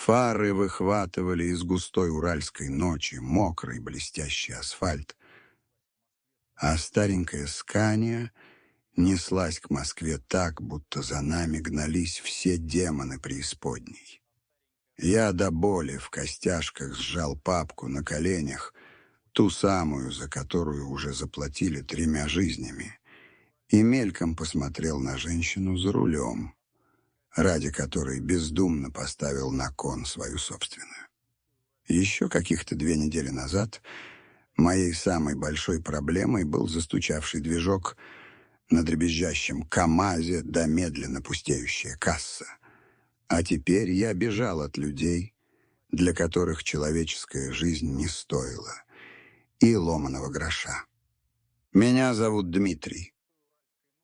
Фары выхватывали из густой уральской ночи мокрый блестящий асфальт, а старенькая Скания неслась к Москве так, будто за нами гнались все демоны преисподней. Я до боли в костяшках сжал папку на коленях, ту самую, за которую уже заплатили 3 жизнями, и мельком посмотрел на женщину за рулем, ради которой бездумно поставил на кон свою собственную. Еще каких-то 2 недели назад моей самой большой проблемой был застучавший движок на дребезжащем КамАЗе да медленно пустеющая касса. А теперь я бежал от людей, для которых человеческая жизнь не стоила, и ломаного гроша. Меня зовут Дмитрий.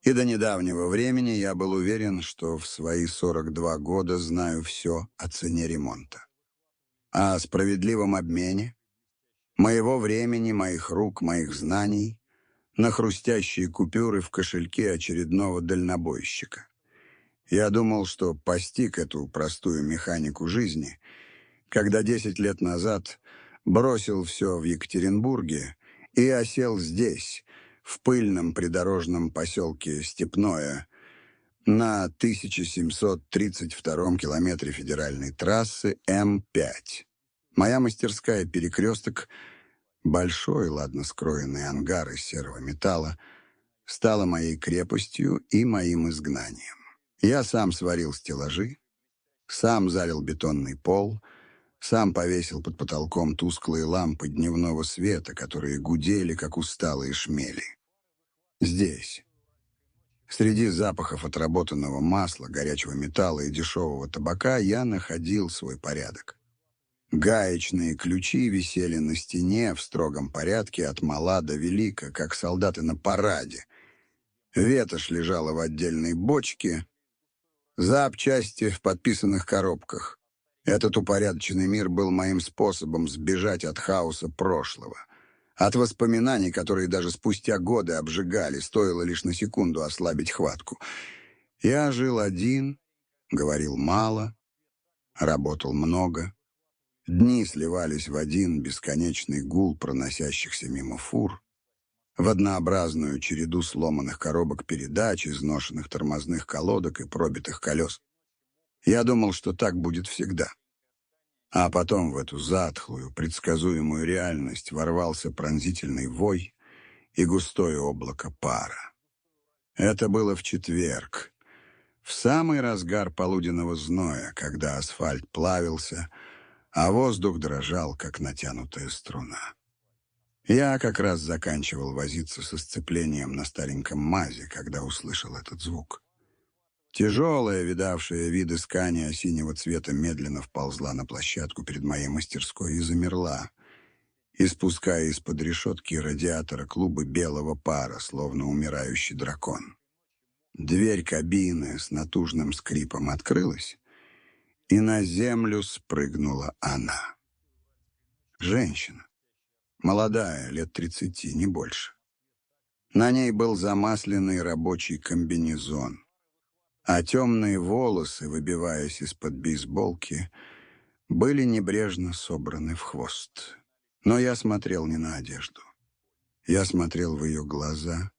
И до недавнего времени я был уверен, что в свои 42 года знаю все о цене ремонта. А о справедливом обмене моего времени, моих рук, моих знаний на хрустящие купюры в кошельке очередного дальнобойщика. Я думал, что постиг эту простую механику жизни, когда 10 лет назад бросил все в Екатеринбурге и осел здесь, в пыльном придорожном поселке Степное, на 1732 километре федеральной трассы М5. Моя мастерская «Перекресток», большой, ладно скроенный ангар из серого металла, стала моей крепостью и моим изгнанием. Я сам сварил стеллажи, сам залил бетонный пол, сам повесил под потолком тусклые лампы дневного света, которые гудели, как усталые шмели. Здесь, среди запахов отработанного масла, горячего металла и дешевого табака, я находил свой порядок. Гаечные ключи висели на стене в строгом порядке от мала до велика, как солдаты на параде. Ветошь лежала в отдельной бочке, запчасти в подписанных коробках. Этот упорядоченный мир был моим способом сбежать от хаоса прошлого, от воспоминаний, которые даже спустя годы обжигали, стоило лишь на секунду ослабить хватку. Я жил один, говорил мало, работал много. Дни сливались в один бесконечный гул проносящихся мимо фур, в однообразную череду сломанных коробок передач, изношенных тормозных колодок и пробитых колес. Я думал, что так будет всегда. А потом в эту затхлую, предсказуемую реальность ворвался пронзительный вой и густое облако пара. Это было в четверг, в самый разгар полуденного зноя, когда асфальт плавился, а воздух дрожал, как натянутая струна. Я как раз заканчивал возиться со сцеплением на стареньком МАЗе, когда услышал этот звук. Тяжелая, видавшая виды Скания синего цвета, медленно вползла на площадку перед моей мастерской и замерла, испуская из-под решетки радиатора клубы белого пара, словно умирающий дракон. Дверь кабины с натужным скрипом открылась, и на землю спрыгнула она. Женщина. Молодая, лет 30, не больше. На ней был замасленный рабочий комбинезон, а темные волосы, выбиваясь из-под бейсболки, были небрежно собраны в хвост. Но я смотрел не на одежду. Я смотрел в ее глаза,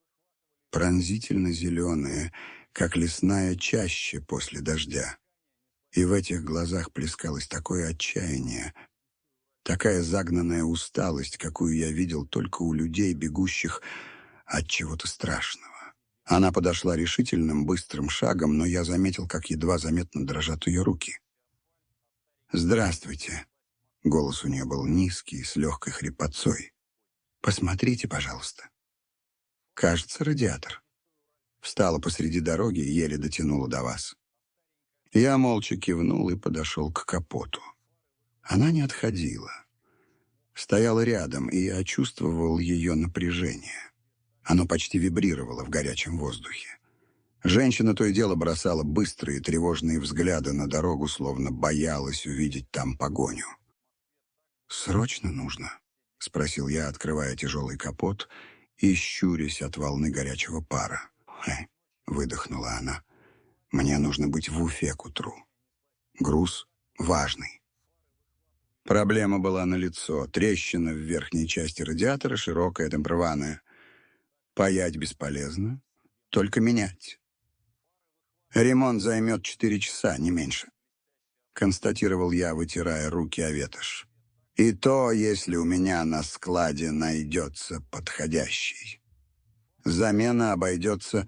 пронзительно зеленые, как лесная чаща после дождя. И в этих глазах плескалось такое отчаяние, такая загнанная усталость, какую я видел только у людей, бегущих от чего-то страшного. Она подошла решительным, быстрым шагом, но я заметил, как едва заметно дрожат ее руки. «Здравствуйте». Голос у нее был низкий, с легкой хрипотцой. «Посмотрите, пожалуйста». «Кажется, радиатор. Встала посреди дороги и еле дотянула до вас». Я молча кивнул и подошел к капоту. Она не отходила. Стояла рядом, и я чувствовал ее напряжение. Оно почти вибрировало в горячем воздухе. Женщина то и дело бросала быстрые тревожные взгляды на дорогу, словно боялась увидеть там погоню. «Срочно нужно?» — спросил я, открывая тяжелый капот и щурясь от волны горячего пара. Выдохнула она. «Мне нужно быть в Уфе к утру. Груз важный». Проблема была налицо. Трещина в верхней части радиатора, широкая, темперваная. Паять бесполезно, только менять. Ремонт займет 4 часа, не меньше, констатировал я, вытирая руки о ветошь. И то, если у меня на складе найдется подходящий. Замена обойдется,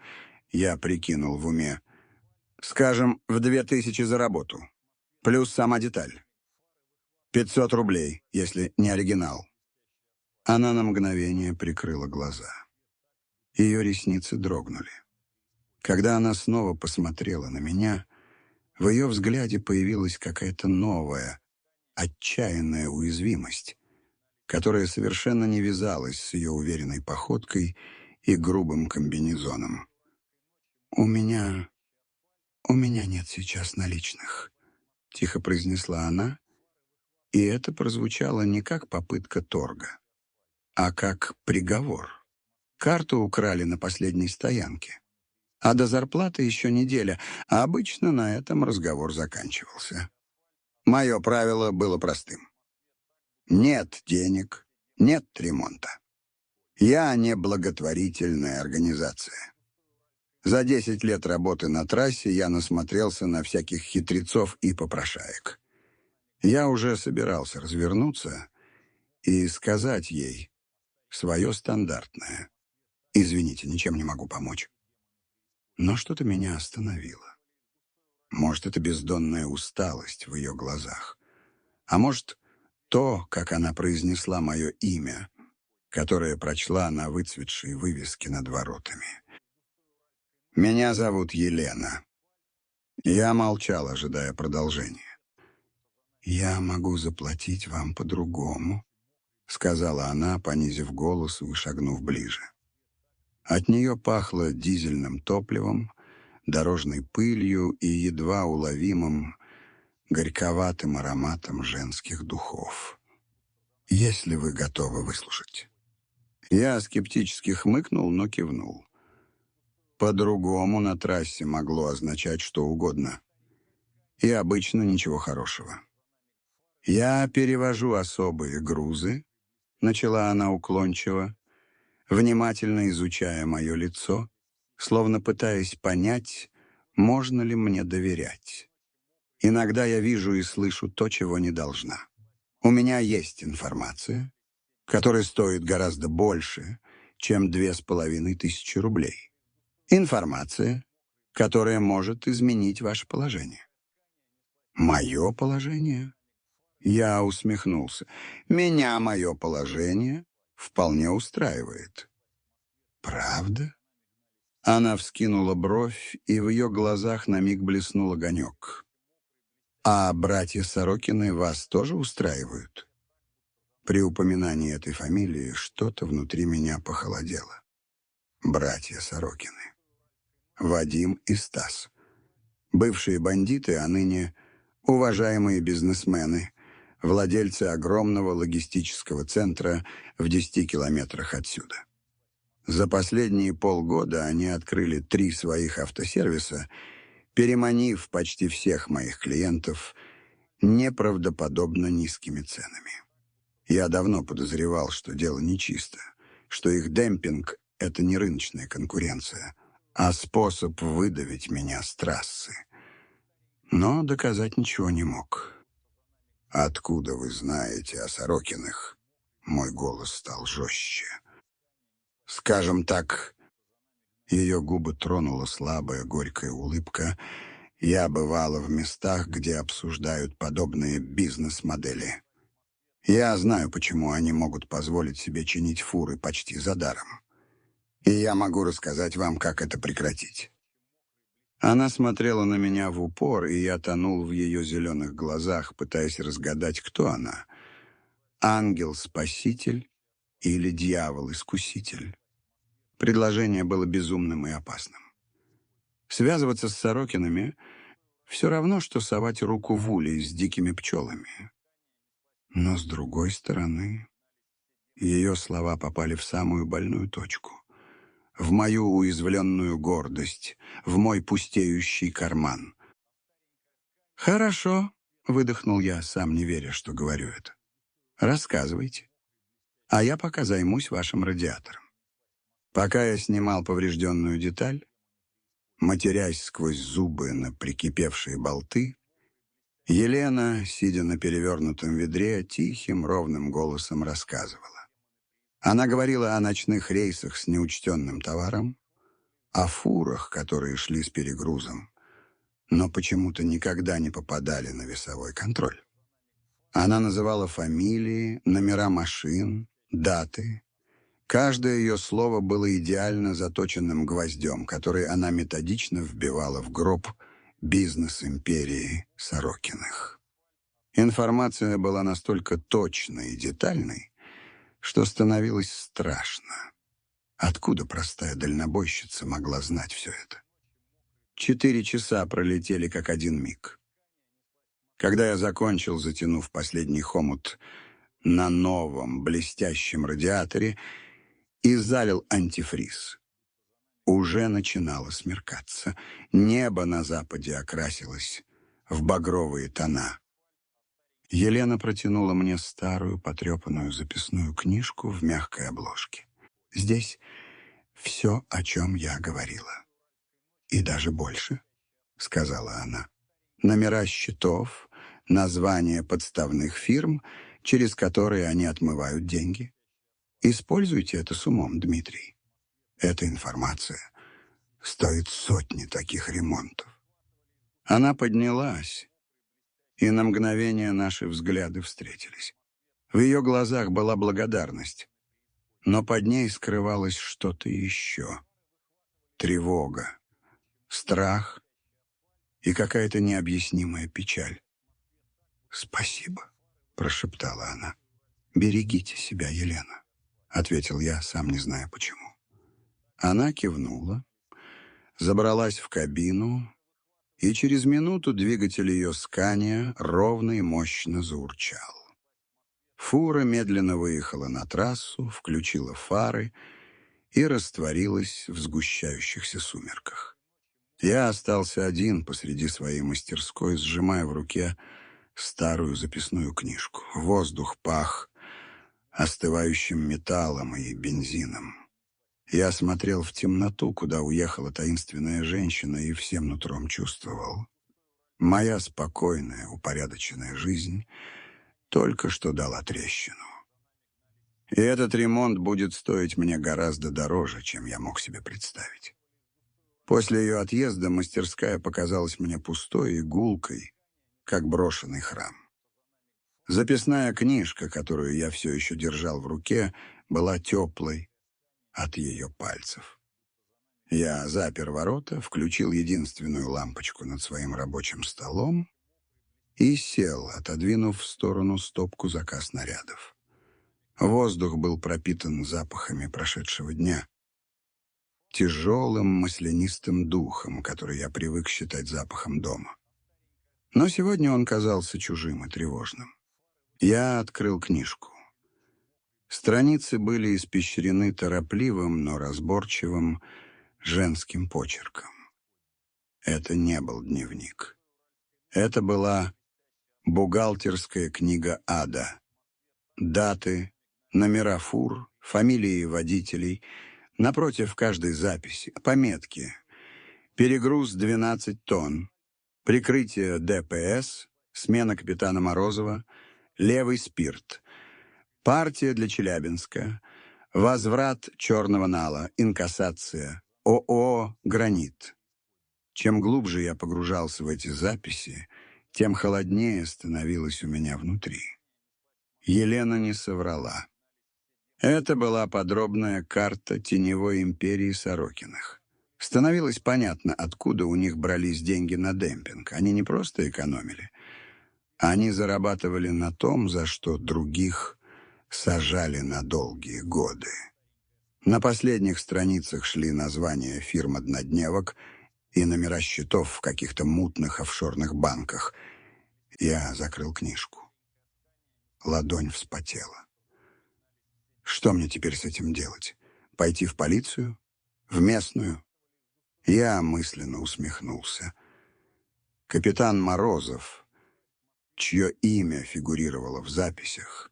я прикинул в уме, скажем, в 2000 за работу, плюс сама деталь. 500 рублей, если не оригинал. Она на мгновение прикрыла глаза. Ее ресницы дрогнули. Когда она снова посмотрела на меня, в ее взгляде появилась какая-то новая, отчаянная уязвимость, которая совершенно не вязалась с ее уверенной походкой и грубым комбинезоном. «У меня нет сейчас наличных», — тихо произнесла она, и это прозвучало не как попытка торга, а как приговор. Карту украли на последней стоянке, а до зарплаты еще неделя, а обычно на этом разговор заканчивался. Мое правило было простым. Нет денег, нет ремонта. Я не благотворительная организация. За 10 лет работы на трассе я насмотрелся на всяких хитрецов и попрошаек. Я уже собирался развернуться и сказать ей свое стандартное. «Извините, ничем не могу помочь». Но что-то меня остановило. Может, это бездонная усталость в ее глазах. А может, то, как она произнесла мое имя, которое прочла на выцветшей вывеске над воротами. «Меня зовут Елена». Я молчал, ожидая продолжения. «Я могу заплатить вам по-другому», — сказала она, понизив голос и шагнув ближе. От нее пахло дизельным топливом, дорожной пылью и едва уловимым горьковатым ароматом женских духов. «Если вы готовы выслушать». Я скептически хмыкнул, но кивнул. По-другому на трассе могло означать что угодно. И обычно ничего хорошего. «Я перевожу особые грузы», — начала она уклончиво, внимательно изучая мое лицо, словно пытаясь понять, можно ли мне доверять. Иногда я вижу и слышу то, чего не должна. У меня есть информация, которая стоит гораздо больше, чем 2500 рублей. Информация, которая может изменить ваше положение. Мое положение? Я усмехнулся. Меня мое положение вполне устраивает. Правда? Она вскинула бровь, и в ее глазах на миг блеснул огонек. А братья Сорокины вас тоже устраивают? При упоминании этой фамилии что-то внутри меня похолодело. Братья Сорокины. Вадим и Стас. Бывшие бандиты, а ныне уважаемые бизнесмены, владельцы огромного логистического центра в 10 километрах отсюда. За последние полгода они открыли 3 своих автосервиса, переманив почти всех моих клиентов неправдоподобно низкими ценами. Я давно подозревал, что дело нечисто, что их демпинг — это не рыночная конкуренция, а способ выдавить меня с трассы. Но доказать ничего не мог. «Откуда вы знаете о Сорокиных?» Мой голос стал жестче. «Скажем так...» Ее губы тронула слабая горькая улыбка. «Я бывала в местах, где обсуждают подобные бизнес-модели. Я знаю, почему они могут позволить себе чинить фуры почти за даром. И я могу рассказать вам, как это прекратить». Она смотрела на меня в упор, и я тонул в ее зеленых глазах, пытаясь разгадать, кто она. Ангел-спаситель или дьявол-искуситель? Предложение было безумным и опасным. Связываться с Сорокинами — все равно, что совать руку в улей с дикими пчелами. Но, с другой стороны, ее слова попали в самую больную точку. В мою уязвленную гордость, в мой пустеющий карман. «Хорошо», выдохнул я, сам не веря, что говорю это. Рассказывайте. А я пока займусь вашим радиатором. Пока я снимал поврежденную деталь, матерясь сквозь зубы на прикипевшие болты, Елена, сидя на перевернутом ведре, тихим, ровным голосом рассказывала. Она говорила о ночных рейсах с неучтенным товаром, о фурах, которые шли с перегрузом, но почему-то никогда не попадали на весовой контроль. Она называла фамилии, номера машин, даты. Каждое ее слово было идеально заточенным гвоздем, который она методично вбивала в гроб бизнес-империи Сорокиных. Информация была настолько точной и детальной, что становилось страшно. Откуда простая дальнобойщица могла знать все это? 4 часа пролетели как один миг. Когда я закончил, затянув последний хомут на новом блестящем радиаторе и залил антифриз, уже начинало смеркаться. Небо на западе окрасилось в багровые тона. Елена протянула мне старую потрепанную записную книжку в мягкой обложке. Здесь все, о чем я говорила. И даже больше, сказала она. Номера счетов, названия подставных фирм, через которые они отмывают деньги. Используйте это с умом, Дмитрий. Эта информация стоит сотни таких ремонтов. Она поднялась, и на мгновение наши взгляды встретились. В ее глазах была благодарность, но под ней скрывалось что-то еще. Тревога, страх и какая-то необъяснимая печаль. «Спасибо», — прошептала она. «Берегите себя, Елена», — ответил я, сам не зная почему. Она кивнула, забралась в кабину, и через минуту двигатель ее Скания ровно и мощно заурчал. Фура медленно выехала на трассу, включила фары и растворилась в сгущающихся сумерках. Я остался один посреди своей мастерской, сжимая в руке старую записную книжку. Воздух пах остывающим металлом и бензином. Я смотрел в темноту, куда уехала таинственная женщина, и всем нутром чувствовал. Моя спокойная, упорядоченная жизнь только что дала трещину. И этот ремонт будет стоить мне гораздо дороже, чем я мог себе представить. После ее отъезда мастерская показалась мне пустой и гулкой, как брошенный храм. Записная книжка, которую я все еще держал в руке, была теплой от ее пальцев. Я запер ворота, включил единственную лампочку над своим рабочим столом и сел, отодвинув в сторону стопку заказ снарядов. Воздух был пропитан запахами прошедшего дня, тяжелым маслянистым духом, который я привык считать запахом дома. Но сегодня он казался чужим и тревожным. Я открыл книжку. Страницы были испещрены торопливым, но разборчивым женским почерком. Это не был дневник. Это была бухгалтерская книга ада. Даты, номера фур, фамилии водителей, напротив каждой записи, пометки. Перегруз 12 тонн, прикрытие ДПС, смена капитана Морозова, левый спирт, партия для Челябинска, возврат черного нала, инкассация, ООО «Гранит». Чем глубже я погружался в эти записи, тем холоднее становилось у меня внутри. Елена не соврала. Это была подробная карта теневой империи Сорокиных. Становилось понятно, откуда у них брались деньги на демпинг. Они не просто экономили. Они зарабатывали на том, за что других сажали на долгие годы. На последних страницах шли названия фирм-однодневок и номера счетов в каких-то мутных офшорных банках. Я закрыл книжку. Ладонь вспотела. Что мне теперь с этим делать? Пойти в полицию? В местную? Я мысленно усмехнулся. Капитан Морозов чье имя фигурировало в записях,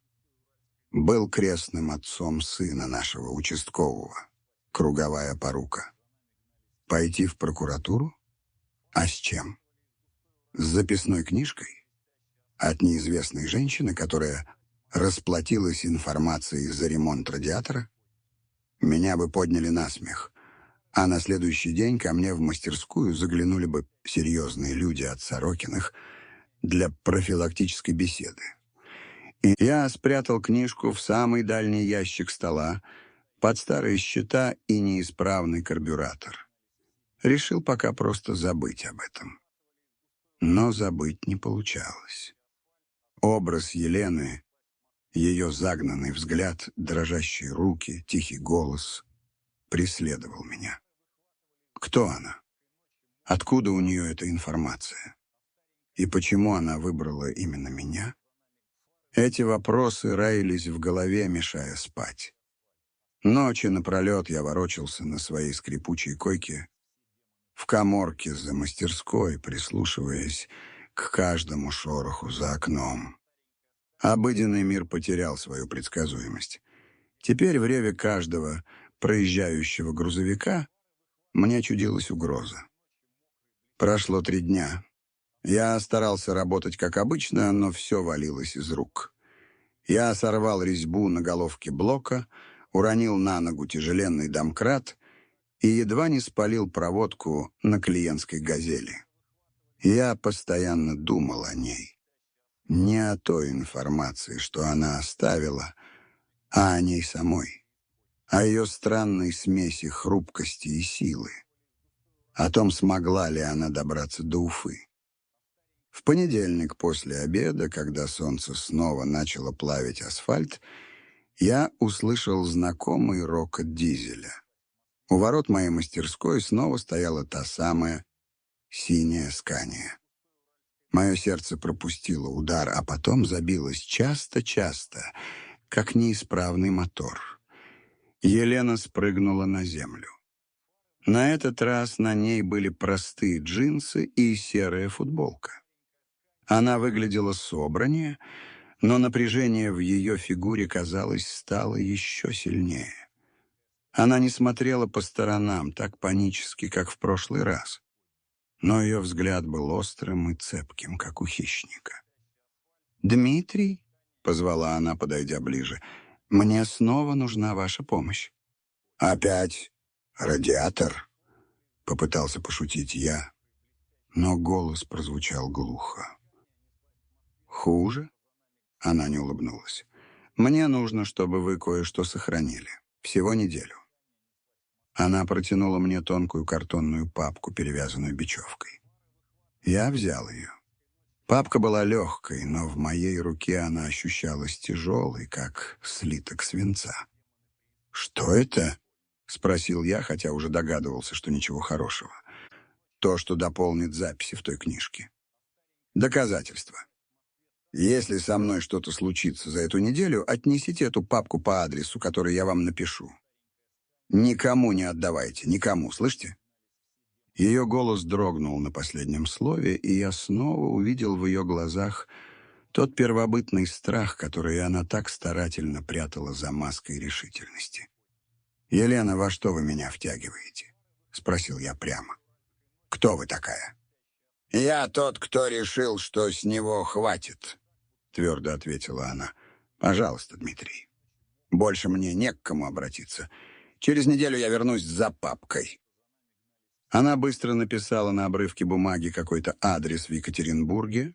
был крестным отцом сына нашего участкового, круговая порука. Пойти в прокуратуру? А с чем? С записной книжкой? От неизвестной женщины, которая расплатилась информацией за ремонт радиатора? Меня бы подняли на смех, а на следующий день ко мне в мастерскую заглянули бы серьезные люди от Сорокиных для профилактической беседы. И я спрятал книжку в самый дальний ящик стола под старые счета и неисправный карбюратор. Решил пока просто забыть об этом. Но забыть не получалось. Образ Елены, ее загнанный взгляд, дрожащие руки, тихий голос преследовал меня. Кто она? Откуда у нее эта информация? И почему она выбрала именно меня? Эти вопросы роились в голове, мешая спать. Ночи напролет я ворочался на своей скрипучей койке в каморке за мастерской, прислушиваясь к каждому шороху за окном. Обыденный мир потерял свою предсказуемость. Теперь в реве каждого проезжающего грузовика мне чудилась угроза. Прошло 3 дня. Я старался работать как обычно, но все валилось из рук. Я сорвал резьбу на головке блока, уронил на ногу тяжеленный домкрат и едва не спалил проводку на клиентской «Газели». Я постоянно думал о ней. Не о той информации, что она оставила, а о ней самой. О ее странной смеси хрупкости и силы. О том, смогла ли она добраться до Уфы. В понедельник после обеда, когда солнце снова начало плавить асфальт, я услышал знакомый рокот дизеля. У ворот моей мастерской снова стояла та самая синяя Скания. Мое сердце пропустило удар, а потом забилось часто-часто, как неисправный мотор. Елена спрыгнула на землю. На этот раз на ней были простые джинсы и серая футболка. Она выглядела собраннее, но напряжение в ее фигуре, казалось, стало еще сильнее. Она не смотрела по сторонам так панически, как в прошлый раз, но ее взгляд был острым и цепким, как у хищника. «Дмитрий», — позвала она, подойдя ближе, — «мне снова нужна ваша помощь». «Опять радиатор?» — попытался пошутить я, но голос прозвучал глухо. «Хуже?» — она не улыбнулась. «Мне нужно, чтобы вы кое-что сохранили. Всего неделю». Она протянула мне тонкую картонную папку, перевязанную бечевкой. Я взял ее. Папка была легкой, но в моей руке она ощущалась тяжелой, как слиток свинца. «Что это?» — спросил я, хотя уже догадывался, что ничего хорошего. То, что дополнит записи в той книжке. Доказательства. Если со мной что-то случится за эту неделю, отнесите эту папку по адресу, который я вам напишу. Никому не отдавайте, никому, слышите? Ее голос дрогнул на последнем слове, и я снова увидел в ее глазах тот первобытный страх, который она так старательно прятала за маской решительности. «Елена, во что вы меня втягиваете?» — спросил я прямо. «Кто вы такая?» «Я тот, кто решил, что с него хватит», — твердо ответила она. «Пожалуйста, Дмитрий. Больше мне не к кому обратиться. Через неделю я вернусь за папкой». Она быстро написала на обрывке бумаги какой-то адрес в Екатеринбурге,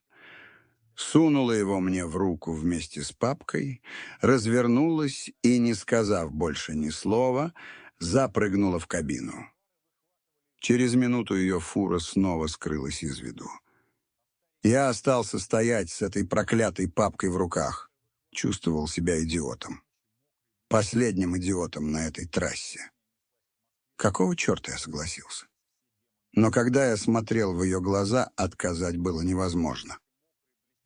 сунула его мне в руку вместе с папкой, развернулась и, не сказав больше ни слова, запрыгнула в кабину. Через минуту ее фура снова скрылась из виду. Я остался стоять с этой проклятой папкой в руках. Чувствовал себя идиотом. Последним идиотом на этой трассе. Какого черта я согласился? Но когда я смотрел в ее глаза, отказать было невозможно.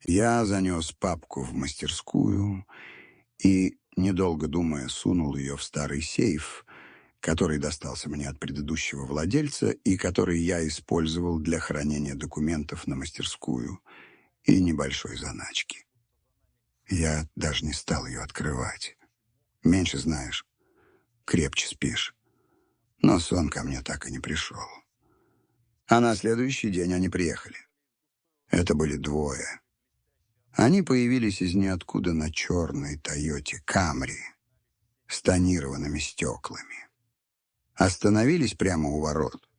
Я занес папку в мастерскую и, недолго думая, сунул ее в старый сейф, который достался мне от предыдущего владельца и который я использовал для хранения документов на мастерскую и небольшой заначки. Я даже не стал ее открывать. Меньше знаешь, крепче спишь. Но сон ко мне так и не пришел. А на следующий день они приехали. Это были двое. Они появились из ниоткуда на черной Тойоте Камри с тонированными стеклами. Остановились прямо у ворот.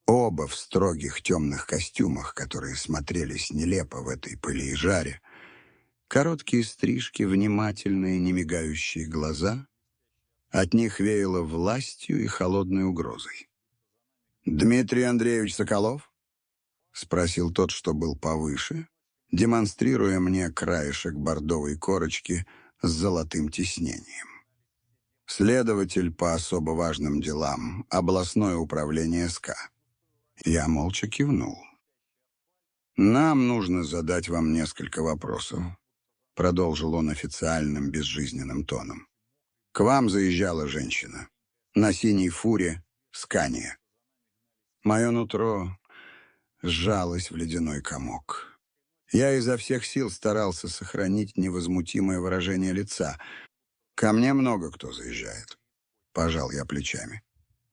Оба в строгих темных костюмах, которые смотрелись нелепо в этой пыли и жаре. Короткие стрижки, внимательные, немигающие глаза. От них веяло властью и холодной угрозой. «Дмитрий Андреевич Соколов?» — спросил тот, что был повыше, демонстрируя мне краешек бордовой корочки с золотым тиснением. «Следователь по особо важным делам, областное управление СК». Я молча кивнул. «Нам нужно задать вам несколько вопросов», — продолжил он официальным безжизненным тоном. «К вам заезжала женщина. На синей фуре Скания». Мое нутро сжалось в ледяной комок. Я изо всех сил старался сохранить невозмутимое выражение лица. «Ко мне много кто заезжает», — пожал я плечами.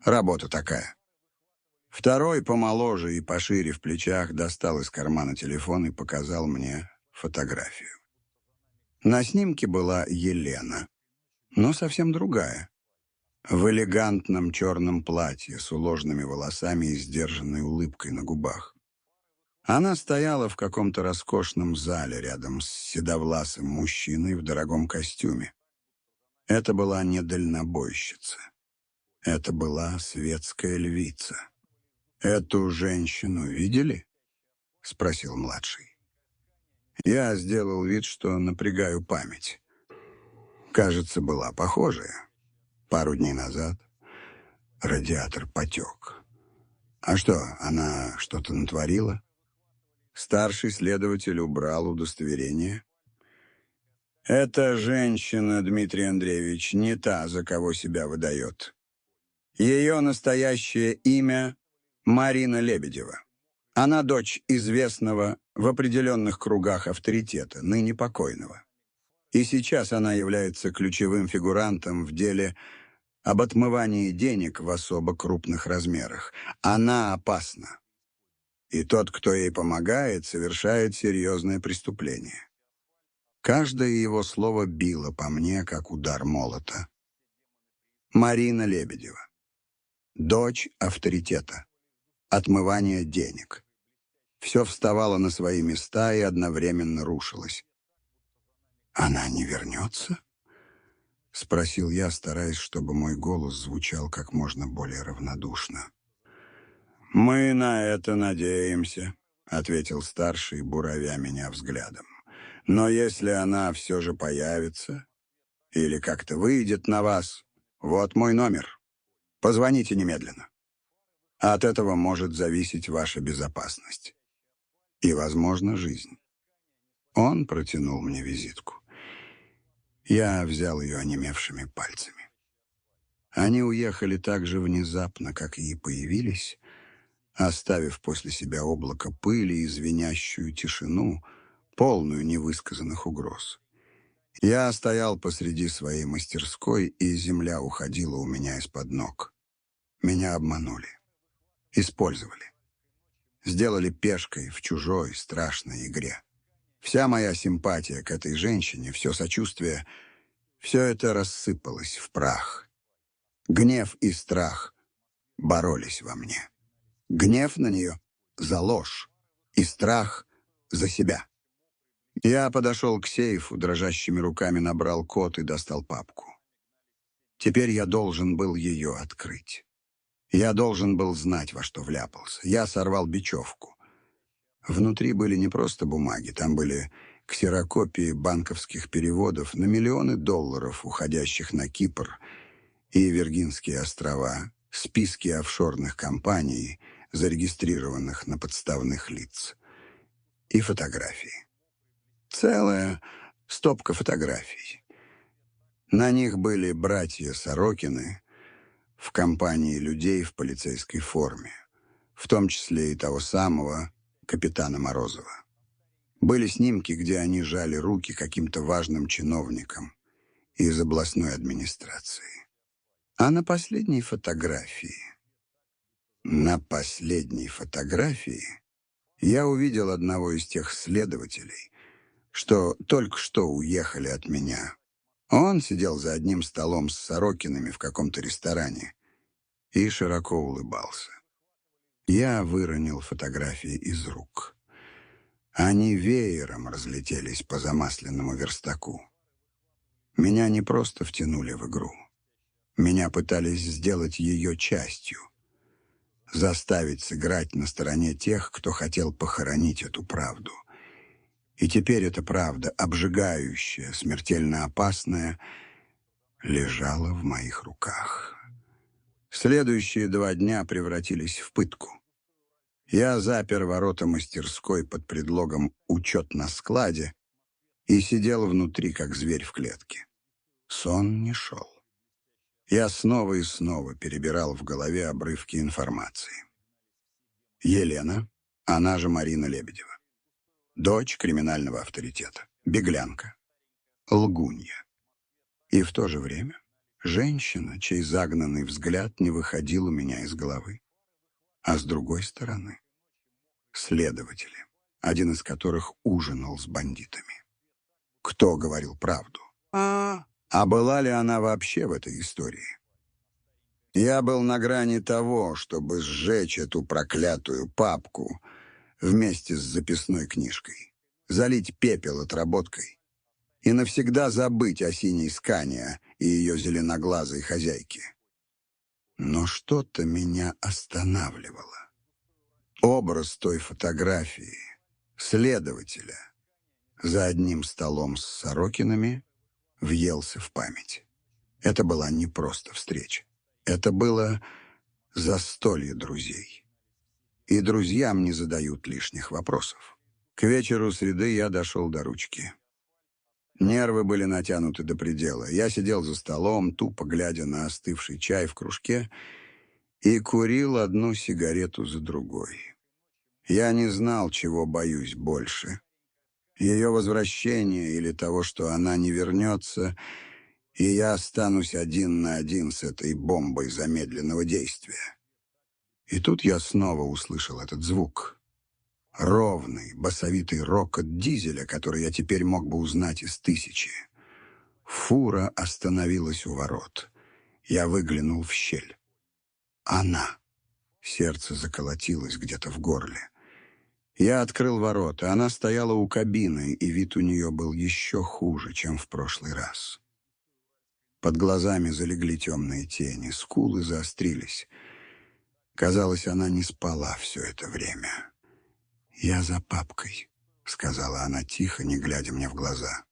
«Работа такая». Второй, помоложе и пошире в плечах, достал из кармана телефон и показал мне фотографию. На снимке была Елена, но совсем другая. В элегантном черном платье с уложенными волосами и сдержанной улыбкой на губах. Она стояла в каком-то роскошном зале рядом с седовласым мужчиной в дорогом костюме. Это была не дальнобойщица. Это была светская львица. «Эту женщину видели?» — спросил младший. Я сделал вид, что напрягаю память. Кажется, была похожая. Пару дней назад радиатор потек. А что, она что-то натворила? Старший следователь убрал удостоверение. «Эта женщина, Дмитрий Андреевич, не та, за кого себя выдает. Ее настоящее имя — Марина Лебедева. Она дочь известного в определенных кругах авторитета, ныне покойного. И сейчас она является ключевым фигурантом в деле об отмывании денег в особо крупных размерах. Она опасна. И тот, кто ей помогает, совершает серьезное преступление». Каждое его слово било по мне, как удар молота. Марина Лебедева. Дочь авторитета. Отмывание денег. Все вставало на свои места и одновременно рушилось. «Она не вернется?» — спросил я, стараясь, чтобы мой голос звучал как можно более равнодушно. «Мы на это надеемся», — ответил старший, буравя меня взглядом. «Но если она все же появится или как-то выйдет на вас, вот мой номер. Позвоните немедленно. От этого может зависеть ваша безопасность. И, возможно, жизнь». Он протянул мне визитку. Я взял ее онемевшими пальцами. Они уехали так же внезапно, как и появились, оставив после себя облако пыли и звенящую тишину, полную невысказанных угроз. Я стоял посреди своей мастерской, и земля уходила у меня из-под ног. Меня обманули. Использовали. Сделали пешкой в чужой страшной игре. Вся моя симпатия к этой женщине, все сочувствие, все это рассыпалось в прах. Гнев и страх боролись во мне. Гнев на нее за ложь и страх за себя. Я подошел к сейфу, дрожащими руками набрал код и достал папку. Теперь я должен был ее открыть. Я должен был знать, во что вляпался. Я сорвал бечевку. Внутри были не просто бумаги, там были ксерокопии банковских переводов на миллионы долларов, уходящих на Кипр и Виргинские острова, списки офшорных компаний, зарегистрированных на подставных лиц, и фотографии. Целая стопка фотографий. На них были братья Сорокины в компании людей в полицейской форме, в том числе и того самого капитана Морозова. Были снимки, где они жали руки каким-то важным чиновникам из областной администрации. А на последней фотографии я увидел одного из тех следователей, что только что уехали от меня. Он сидел за одним столом с Сорокинами в каком-то ресторане и широко улыбался. Я выронил фотографии из рук. Они веером разлетелись по замасленному верстаку. Меня не просто втянули в игру. Меня пытались сделать ее частью, заставить сыграть на стороне тех, кто хотел похоронить эту правду. И теперь эта правда, обжигающая, смертельно опасная, лежала в моих руках. Следующие 2 дня превратились в пытку. Я запер ворота мастерской под предлогом «учет на складе» и сидел внутри, как зверь в клетке. Сон не шел. Я снова и снова перебирал в голове обрывки информации. Елена, она же Марина Лебедева. Дочь криминального авторитета. Беглянка. Лгунья. И в то же время женщина, чей загнанный взгляд не выходил у меня из головы. А с другой стороны следователи, один из которых ужинал с бандитами. Кто говорил правду? А была ли она вообще в этой истории? Я был на грани того, чтобы сжечь эту проклятую папку вместе с записной книжкой, залить пепел отработкой и навсегда забыть о синей Скания и ее зеленоглазой хозяйке. Но что-то меня останавливало. Образ той фотографии, следователя, за одним столом с Сорокинами, въелся в память. Это была не просто встреча. Это было застолье друзей. И друзьям не задают лишних вопросов. К вечеру среды я дошел до ручки. Нервы были натянуты до предела. Я сидел за столом, тупо глядя на остывший чай в кружке, и курил одну сигарету за другой. Я не знал, чего боюсь больше. Ее возвращение или того, что она не вернется, и я останусь один на один с этой бомбой замедленного действия. И тут я снова услышал этот звук. Ровный, басовитый рокот дизеля, который я теперь мог бы узнать из 1000. Фура остановилась у ворот. Я выглянул в щель. Она. Сердце заколотилось где-то в горле. Я открыл ворота. Она стояла у кабины, и вид у нее был еще хуже, чем в прошлый раз. Под глазами залегли темные тени, скулы заострились. Казалось, она не спала все это время. «Я за папкой», — сказала она тихо, не глядя мне в глаза.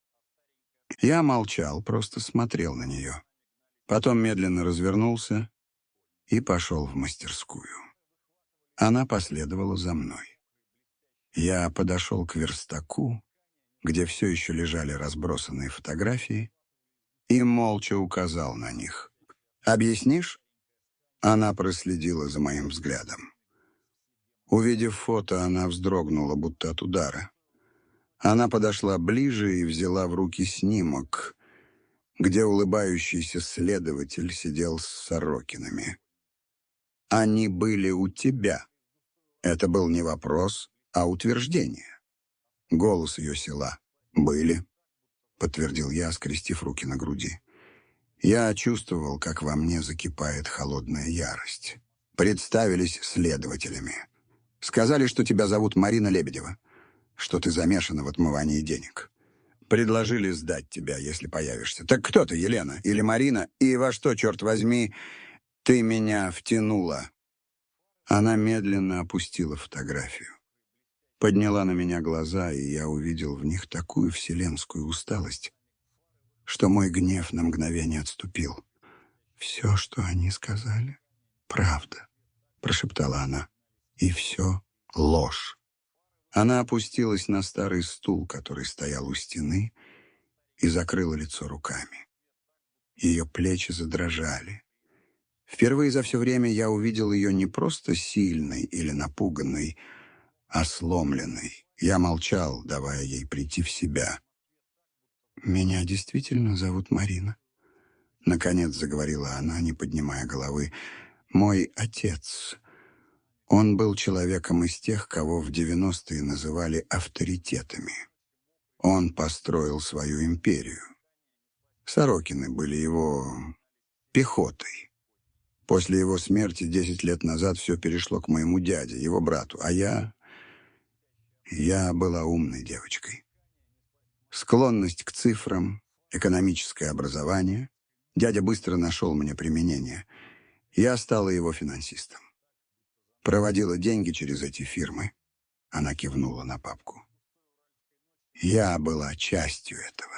Я молчал, просто смотрел на нее. Потом медленно развернулся и пошел в мастерскую. Она последовала за мной. Я подошел к верстаку, где все еще лежали разбросанные фотографии, и молча указал на них. «Объяснишь?» Она проследила за моим взглядом. Увидев фото, она вздрогнула, будто от удара. Она подошла ближе и взяла в руки снимок, где улыбающийся следователь сидел с Сорокинами. «Они были у тебя». Это был не вопрос, а утверждение. Голос ее села. «Были», — подтвердил я, скрестив руки на груди. Я чувствовал, как во мне закипает холодная ярость. Представились следователями. Сказали, что тебя зовут Марина Лебедева, что ты замешана в отмывании денег. Предложили сдать тебя, если появишься. Так кто ты, Елена или Марина? И во что, черт возьми, ты меня втянула?» Она медленно опустила фотографию. Подняла на меня глаза, и я увидел в них такую вселенскую усталость, что мой гнев на мгновение отступил. «Все, что они сказали, правда», — прошептала она. «И все ложь». Она опустилась на старый стул, который стоял у стены, и закрыла лицо руками. Ее плечи задрожали. Впервые за все время я увидел ее не просто сильной или напуганной, а сломленной. Я молчал, давая ей прийти в себя. «Меня действительно зовут Марина», — наконец заговорила она, не поднимая головы. «Мой отец. Он был человеком из тех, кого в 90-е называли авторитетами. Он построил свою империю. Сорокины были его пехотой. После его смерти 10 лет назад все перешло к моему дяде, его брату, а я была умной девочкой. Склонность к цифрам, экономическое образование. Дядя быстро нашел мне применение. Я стала его финансистом. Проводила деньги через эти фирмы. Она кивнула на папку. Я была частью этого.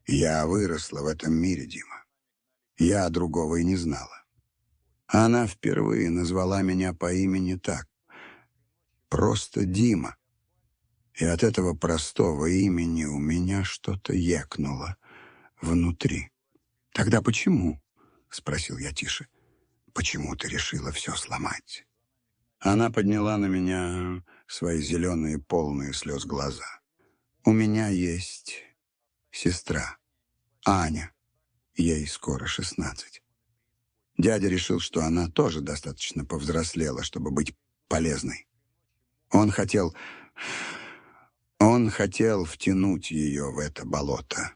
Я выросла в этом мире, Дима. Я другого и не знала. Она впервые назвала меня по имени так. Просто Дима. И от этого простого имени у меня что-то екнуло внутри. «Тогда почему?» — спросил я тише. «Почему ты решила все сломать?» Она подняла на меня свои зеленые, полные слез глаза. «У меня есть сестра, Аня. Ей скоро 16. Дядя решил, что она тоже достаточно повзрослела, чтобы быть полезной. Он хотел втянуть ее в это болото,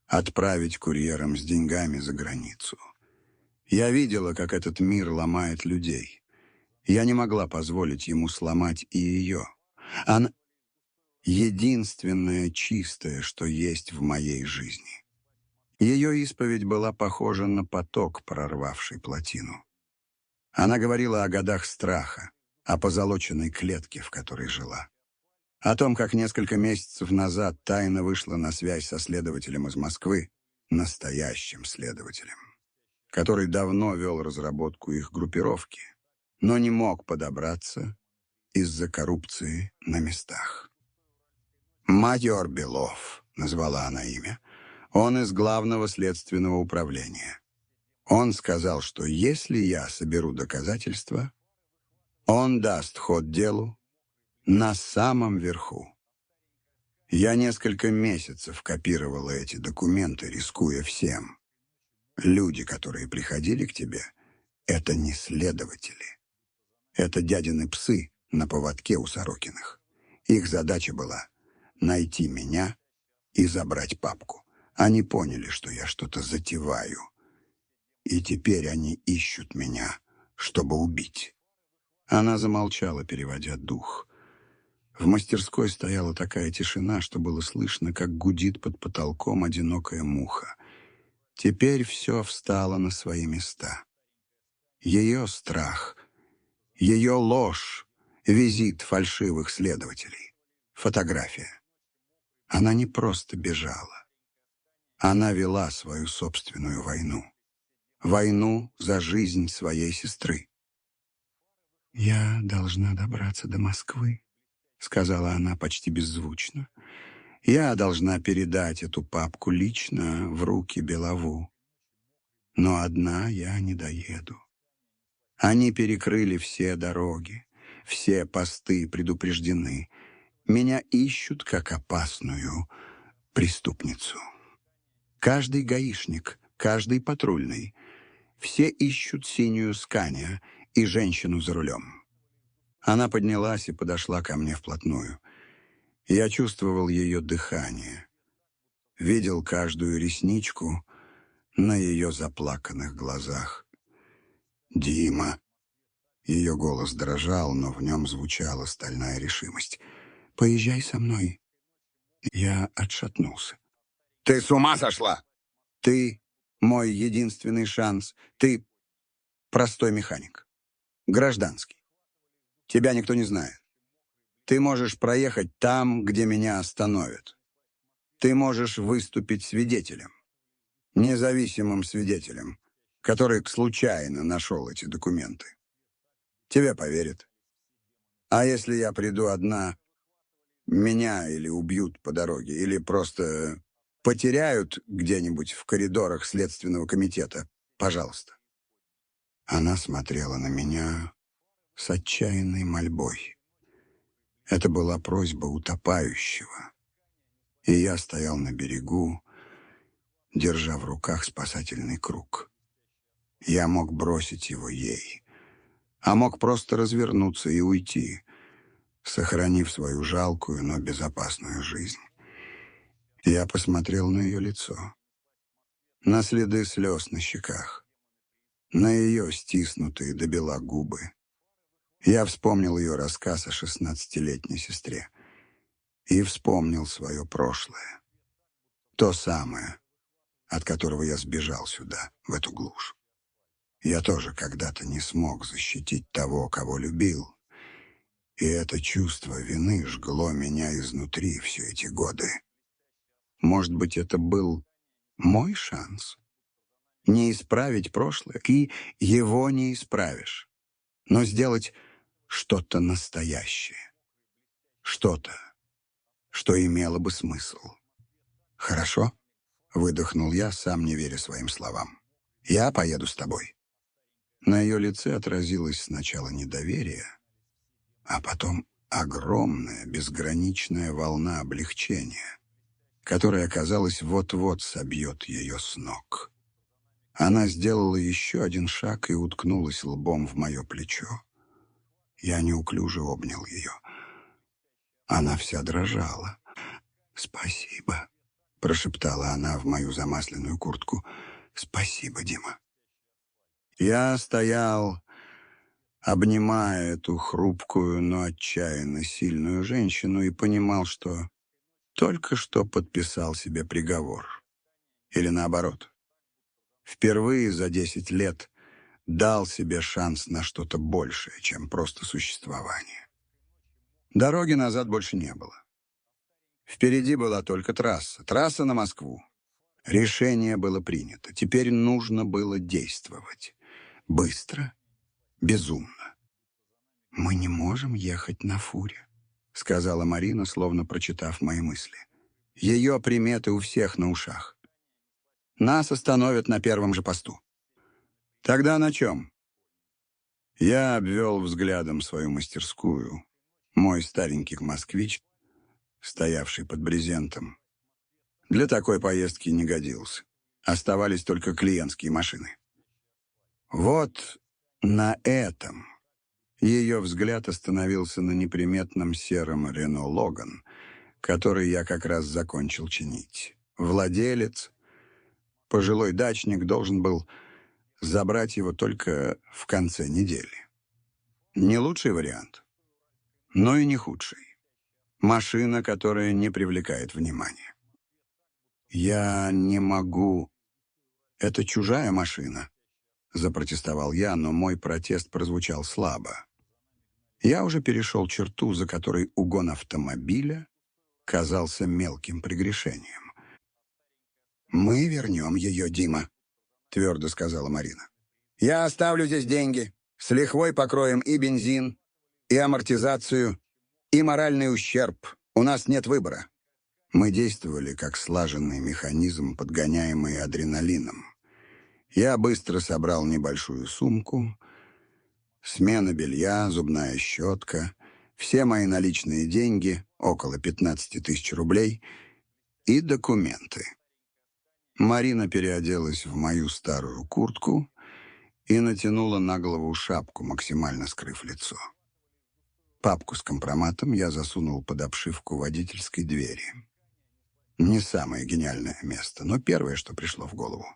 отправить курьером с деньгами за границу. Я видела, как этот мир ломает людей. Я не могла позволить ему сломать и ее. Она единственное чистое, что есть в моей жизни. Ее исповедь была похожа на поток, прорвавший плотину. Она говорила о годах страха, о позолоченной клетке, в которой жила. О том, как несколько месяцев назад тайно вышла на связь со следователем из Москвы, настоящим следователем, который давно вел разработку их группировки, но не мог подобраться из-за коррупции на местах. «Майор Белов», — назвала она имя, он из Главного следственного управления. Он сказал, что если я соберу доказательства, он даст ход делу на самом верху. Я несколько месяцев копировала эти документы, рискуя всем. Люди, которые приходили к тебе, это не следователи. Это дядины псы на поводке у Сорокиных. Их задача была найти меня и забрать папку. Они поняли, что я что-то затеваю. И теперь они ищут меня, чтобы убить. Она замолчала, переводя дух. В мастерской стояла такая тишина, что было слышно, как гудит под потолком одинокая муха. Теперь все встало на свои места. Ее страх, ее ложь, визит фальшивых следователей, фотография. Она не просто бежала. Она вела свою собственную войну. Войну за жизнь своей сестры. «Я должна добраться до Москвы», — сказала она почти беззвучно. «Я должна передать эту папку лично в руки Белову. Но одна я не доеду. Они перекрыли все дороги, все посты предупреждены. Меня ищут как опасную преступницу. Каждый гаишник, каждый патрульный. Все ищут синюю Скания и женщину за рулем». Она поднялась и подошла ко мне вплотную. Я чувствовал ее дыхание, видел каждую ресничку на ее заплаканных глазах. «Дима!» Ее голос дрожал, но в нем звучала стальная решимость. «Поезжай со мной». Я отшатнулся. «Ты с ума сошла? Ты мой единственный шанс. Ты простой механик, гражданский. Тебя никто не знает. Ты можешь проехать там, где меня остановят. Ты можешь выступить свидетелем, независимым свидетелем, который случайно нашел эти документы. Тебе поверят. А если я приду одна, меня или убьют по дороге, или просто потеряют где-нибудь в коридорах Следственного комитета, пожалуйста». Она смотрела на меня с отчаянной мольбой. Это была просьба утопающего, и я стоял на берегу, держа в руках спасательный круг. Я мог бросить его ей, а мог просто развернуться и уйти, сохранив свою жалкую, но безопасную жизнь. Я посмотрел на ее лицо, на следы слез на щеках, на ее стиснутые до бела губы. Я вспомнил ее рассказ о 16-летней сестре и вспомнил свое прошлое, то самое, от которого я сбежал сюда, в эту глушь. Я тоже когда-то не смог защитить того, кого любил, и это чувство вины жгло меня изнутри все эти годы. Может быть, это был мой шанс? Не исправить прошлое, и его не исправишь, но сделать что-то настоящее, что-то, что имело бы смысл. «Хорошо?» — выдохнул я, сам не веря своим словам. «Я поеду с тобой». На ее лице отразилось сначала недоверие, а потом огромная, безграничная волна облегчения, которая, казалось, вот-вот собьет ее с ног. Она сделала еще один шаг и уткнулась лбом в мое плечо. Я неуклюже обнял ее. Она вся дрожала. «Спасибо», — прошептала она в мою замасленную куртку. «Спасибо, Дима». Я стоял, обнимая эту хрупкую, но отчаянно сильную женщину, и понимал, что только что подписал себе приговор. Или наоборот. Впервые за 10 лет дал себе шанс на что-то большее, чем просто существование. Дороги назад больше не было. Впереди была только трасса на Москву. Решение было принято. Теперь нужно было действовать. Быстро, безумно. «Мы не можем ехать на фуре», — сказала Марина, словно прочитав мои мысли. Ее приметы у всех на ушах. «Нас остановят на первом же посту». «Тогда на чем?» Я обвел взглядом свою мастерскую. Мой старенький москвич, стоявший под брезентом, для такой поездки не годился. Оставались только клиентские машины. Вот на этом ее взгляд остановился на неприметном сером Рено Логан, который я как раз закончил чинить. Владелец, пожилой дачник, должен был забрать его только в конце недели. Не лучший вариант, но и не худший. Машина, которая не привлекает внимания. «Я не могу. Это чужая машина», — запротестовал я, но мой протест прозвучал слабо. Я уже перешел черту, за которой угон автомобиля казался мелким прегрешением. «Мы вернем ее, Дима», — твердо сказала Марина. «Я оставлю здесь деньги. С лихвой покроем и бензин, и амортизацию, и моральный ущерб. У нас нет выбора». Мы действовали как слаженный механизм, подгоняемый адреналином. Я быстро собрал небольшую сумку, смена белья, зубная щетка, все мои наличные деньги, около 15 тысяч рублей, и документы. Марина переоделась в мою старую куртку и натянула на голову шапку, максимально скрыв лицо. Папку с компроматом я засунул под обшивку водительской двери. Не самое гениальное место, но первое, что пришло в голову.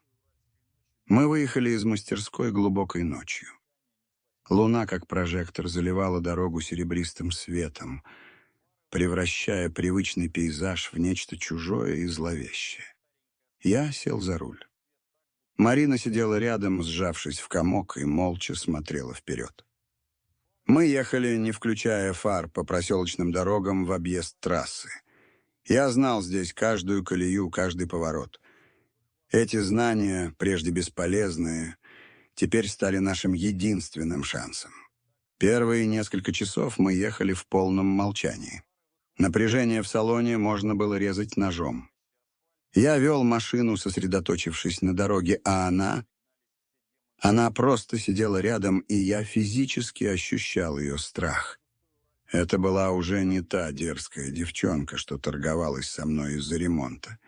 Мы выехали из мастерской глубокой ночью. Луна, как прожектор, заливала дорогу серебристым светом, превращая привычный пейзаж в нечто чужое и зловещее. Я сел за руль. Марина сидела рядом, сжавшись в комок, и молча смотрела вперед. Мы ехали, не включая фар, по проселочным дорогам в объезд трассы. Я знал здесь каждую колею, каждый поворот. Эти знания, прежде бесполезные, теперь стали нашим единственным шансом. Первые несколько часов мы ехали в полном молчании. Напряжение в салоне можно было резать ножом. Я вел машину, сосредоточившись на дороге, а она просто сидела рядом, и я физически ощущал ее страх. Это была уже не та дерзкая девчонка, что торговалась со мной из-за ремонта,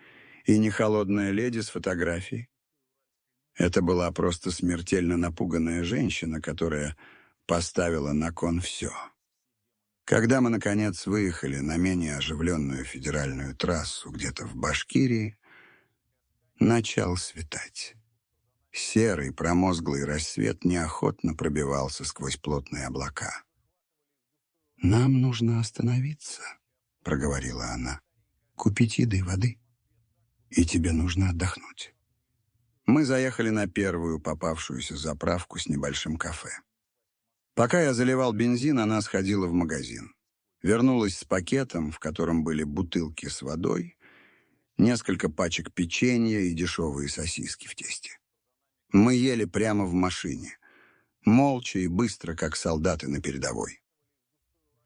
и не холодная леди с фотографией. Это была просто смертельно напуганная женщина, которая поставила на кон все. Когда мы, наконец, выехали на менее оживленную федеральную трассу где-то в Башкирии, начал светать. Серый промозглый рассвет неохотно пробивался сквозь плотные облака. «Нам нужно остановиться», — проговорила она, — «купить еды и воды, и тебе нужно отдохнуть». Мы заехали на первую попавшуюся заправку с небольшим кафе. Пока я заливал бензин, она сходила в магазин. Вернулась с пакетом, в котором были бутылки с водой, несколько пачек печенья и дешевые сосиски в тесте. Мы ели прямо в машине, молча и быстро, как солдаты на передовой.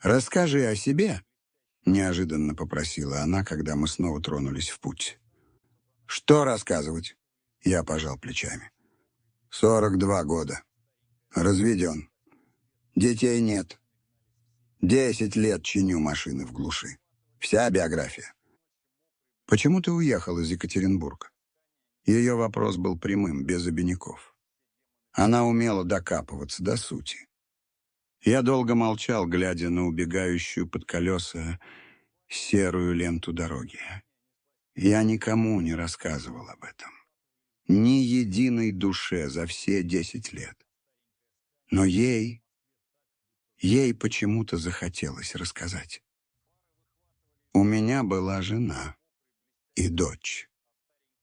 «Расскажи о себе», — неожиданно попросила она, когда мы снова тронулись в путь. «Что рассказывать?» — я пожал плечами. 42 года. Разведен. Детей нет. 10 лет чиню машины в глуши. Вся биография. Почему ты уехал из Екатеринбурга? Ее вопрос был прямым, без обиняков. Она умела докапываться до сути. Я долго молчал, глядя на убегающую под колеса серую ленту дороги. Я никому не рассказывал об этом. Ни единой душе за все 10 лет. Но ей почему-то захотелось рассказать. У меня была жена и дочь,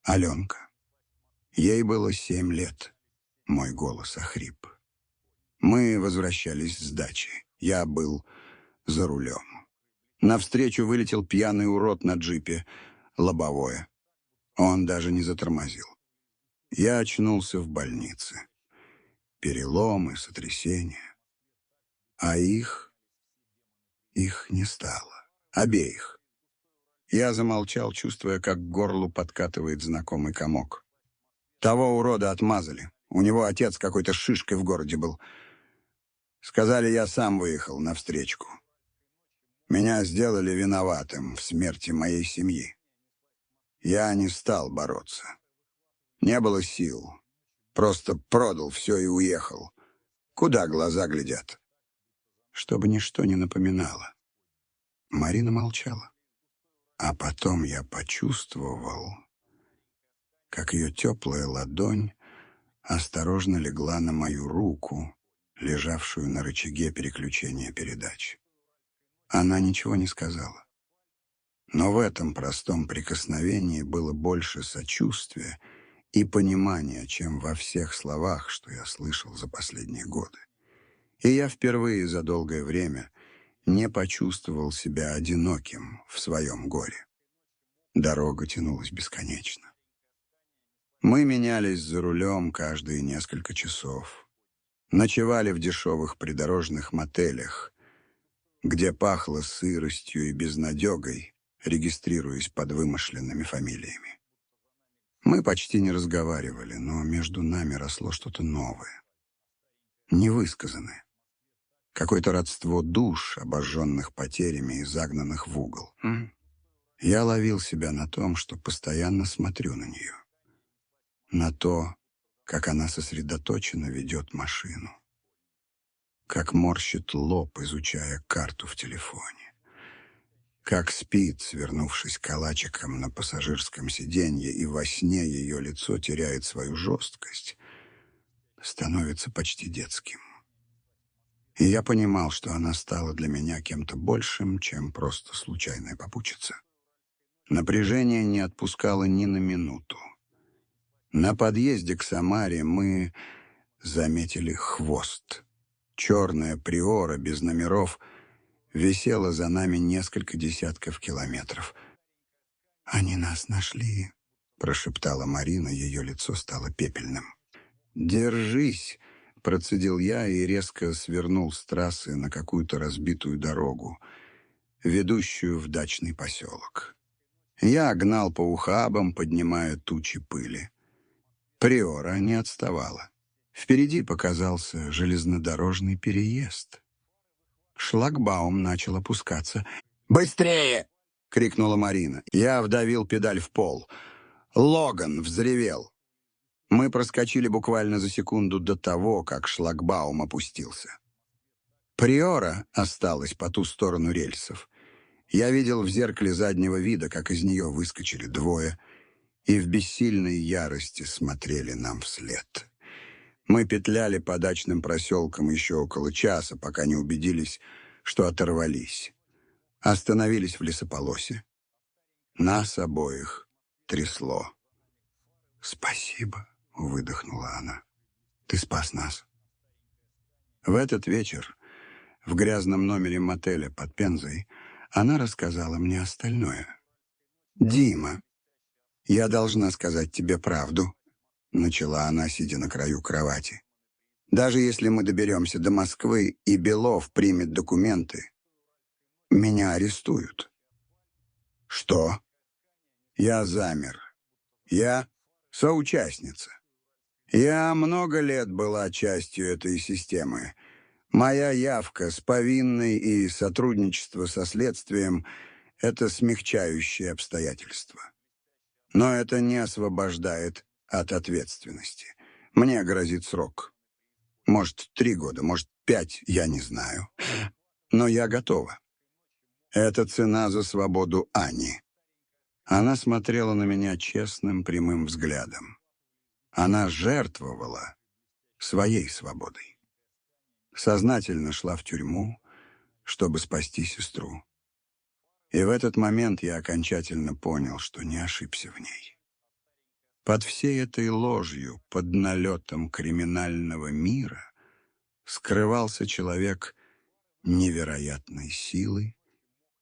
Аленка. Ей было 7 лет. Мой голос охрип. Мы возвращались с дачи. Я был за рулем. Навстречу вылетел пьяный урод на джипе, лобовое. Он даже не затормозил. Я очнулся в больнице. Переломы, сотрясения. А их не стало. Обеих. Я замолчал, чувствуя, как к горлу подкатывает знакомый комок. Того урода отмазали. У него отец какой-то шишкой в городе был. Сказали, я сам выехал навстречку. Меня сделали виноватым в смерти моей семьи. Я не стал бороться. Не было сил. Просто продал все и уехал. Куда глаза глядят? Чтобы ничто не напоминало. Марина молчала. А потом я почувствовал, как ее теплая ладонь осторожно легла на мою руку, лежавшую на рычаге переключения передач. Она ничего не сказала. Но в этом простом прикосновении было больше сочувствия и понимания, чем во всех словах, что я слышал за последние годы. И я впервые за долгое время не почувствовал себя одиноким в своем горе. Дорога тянулась бесконечно. Мы менялись за рулем каждые несколько часов. Ночевали в дешевых придорожных мотелях, где пахло сыростью и безнадегой, регистрируясь под вымышленными фамилиями. Мы почти не разговаривали, но между нами росло что-то новое, невысказанное. Какое-то родство душ, обожженных потерями и загнанных в угол. Я ловил себя на том, что постоянно смотрю на нее. На то, как она сосредоточенно ведет машину. Как морщит лоб, изучая карту в телефоне. Как спит, свернувшись калачиком на пассажирском сиденье, и во сне ее лицо теряет свою жесткость, становится почти детским. И я понимал, что она стала для меня кем-то большим, чем просто случайная попутчица. Напряжение не отпускало ни на минуту. На подъезде к Самаре мы заметили хвост. Черная приора без номеров висела за нами несколько десятков километров. «Они нас нашли», — прошептала Марина, ее лицо стало пепельным. «Держись», — процедил я и резко свернул с трассы на какую-то разбитую дорогу, ведущую в дачный поселок. Я гнал по ухабам, поднимая тучи пыли. Приора не отставала. Впереди показался железнодорожный переезд. Шлагбаум начал опускаться. «Быстрее!» — крикнула Марина. Я вдавил педаль в пол. Логан взревел. Мы проскочили буквально за секунду до того, как шлагбаум опустился. Приора осталась по ту сторону рельсов. Я видел в зеркале заднего вида, как из нее выскочили двое, и в бессильной ярости смотрели нам вслед. Мы петляли по дачным проселкам еще около часа, пока не убедились, что оторвались. Остановились в лесополосе. Нас обоих трясло. «Спасибо», — выдохнула она. «Ты спас нас». В этот вечер, в грязном номере мотеля под Пензой, она рассказала мне остальное. «Дима, я должна сказать тебе правду», — начала она, сидя на краю кровати. «Даже если мы доберемся до Москвы и Белов примет документы, меня арестуют». «Что?» Я замер. Я соучастница. Я много лет была частью этой системы. Моя явка с повинной и сотрудничество со следствием — это смягчающее обстоятельство. Но это не освобождает от ответственности. Мне грозит срок. Может, 3 года, может, 5, я не знаю. Но я готова. Это цена за свободу Ани. Она смотрела на меня честным, прямым взглядом. Она жертвовала своей свободой. Сознательно шла в тюрьму, чтобы спасти сестру. И в этот момент я окончательно понял, что не ошибся в ней. Под всей этой ложью, под налетом криминального мира скрывался человек невероятной силы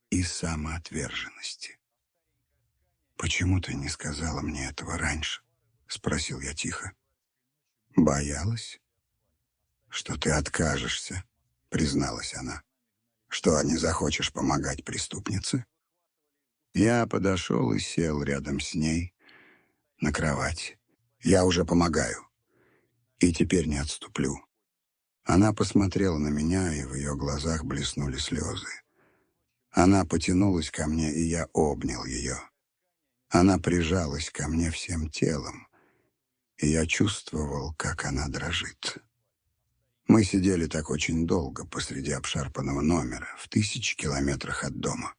и самоотверженности. «Почему ты не сказала мне этого раньше?» — спросил я тихо. «Боялась, что ты откажешься», — призналась она. «Что, не захочешь помогать преступнице?» Я подошел и сел рядом с ней на кровать. «Я уже помогаю. И теперь не отступлю». Она посмотрела на меня, и в ее глазах блеснули слезы. Она потянулась ко мне, и я обнял ее. Она прижалась ко мне всем телом, и я чувствовал, как она дрожит. Мы сидели так очень долго посреди обшарпанного номера, в 1000 километрах от дома.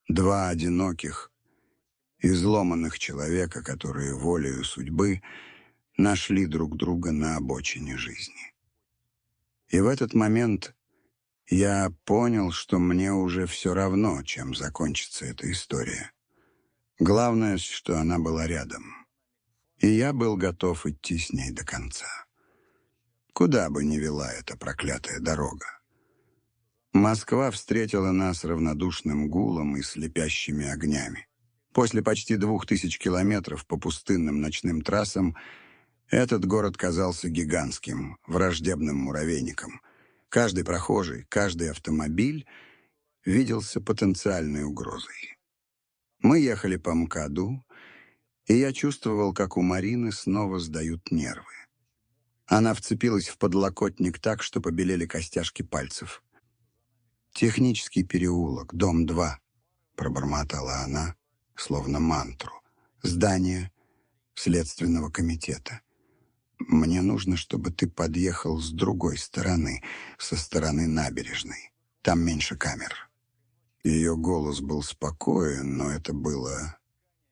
2 одиноких, изломанных человека, которые волею судьбы нашли друг друга на обочине жизни. И в этот момент я понял, что мне уже все равно, чем закончится эта история. Главное, что она была рядом. И я был готов идти с ней до конца. Куда бы ни вела эта проклятая дорога. Москва встретила нас равнодушным гулом и слепящими огнями. После почти 2000 километров по пустынным ночным трассам этот город казался гигантским, враждебным муравейником. Каждый прохожий, каждый автомобиль виделся потенциальной угрозой. Мы ехали по МКАДу, и я чувствовал, как у Марины снова сдают нервы. Она вцепилась в подлокотник так, что побелели костяшки пальцев. «Технический переулок, дом 2», — пробормотала она, словно мантру. «Здание Следственного комитета. Мне нужно, чтобы ты подъехал с другой стороны, со стороны набережной. Там меньше камер». Ее голос был спокоен, но это было